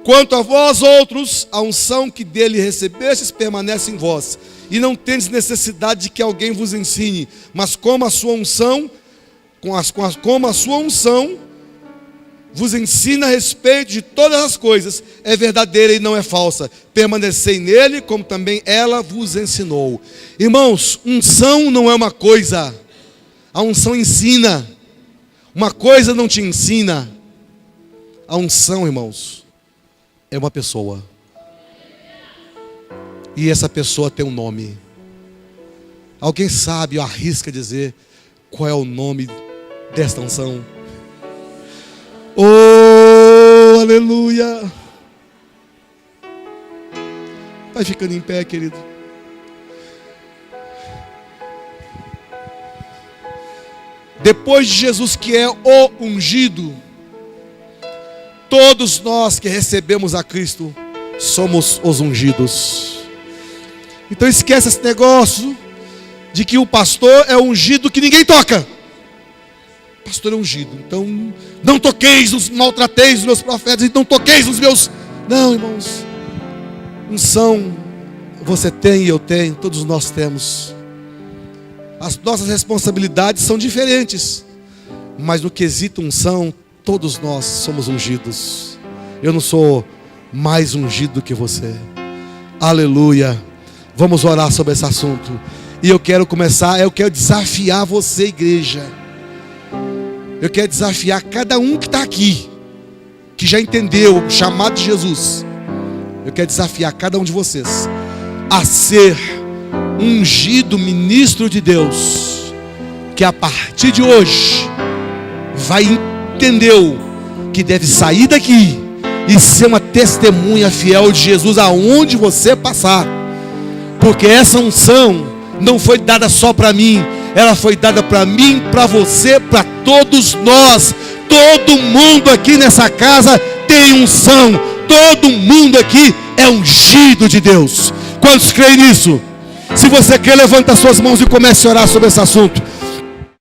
Quanto a vós outros, a unção que dele recebestes permanece em vós, e não tendes necessidade de que alguém vos ensine, mas como a sua unção, como a sua unção vos ensina a respeito de todas as coisas, é verdadeira e não é falsa. Permanecei nele, como também ela vos ensinou. Irmãos, unção não é uma coisa. A unção ensina. Uma coisa não te ensina. A unção, irmãos, é uma pessoa. E essa pessoa tem um nome. Alguém sabe ou arrisca dizer qual é o nome desta unção? Oh, aleluia. Vai ficando em pé, querido. Depois de Jesus, que é o ungido, todos nós que recebemos a Cristo somos os ungidos. Então esquece esse negócio de que o pastor é ungido que ninguém toca. O pastor é ungido, então não toqueis, maltrateis os meus profetas, e não toqueis os meus... Não, irmãos. Unção você tem e eu tenho, todos nós temos. As nossas responsabilidades são diferentes, mas no quesito unção, todos nós somos ungidos. Eu não sou mais ungido que você. Aleluia. Vamos orar sobre esse assunto. E eu quero desafiar você, igreja. Eu quero desafiar cada um que está aqui, que já entendeu o chamado de Jesus. Eu quero desafiar cada um de vocês a ser ungido ministro de Deus, que a partir de hoje vai entender que deve sair daqui e ser uma testemunha fiel de Jesus aonde você passar. Porque essa unção não foi dada só para mim, ela foi dada para mim, para você, para todos nós. Todo mundo aqui nessa casa tem unção. Todo mundo aqui é ungido de Deus. Quantos creem nisso? Se você quer, levanta suas mãos e comece a orar sobre esse assunto.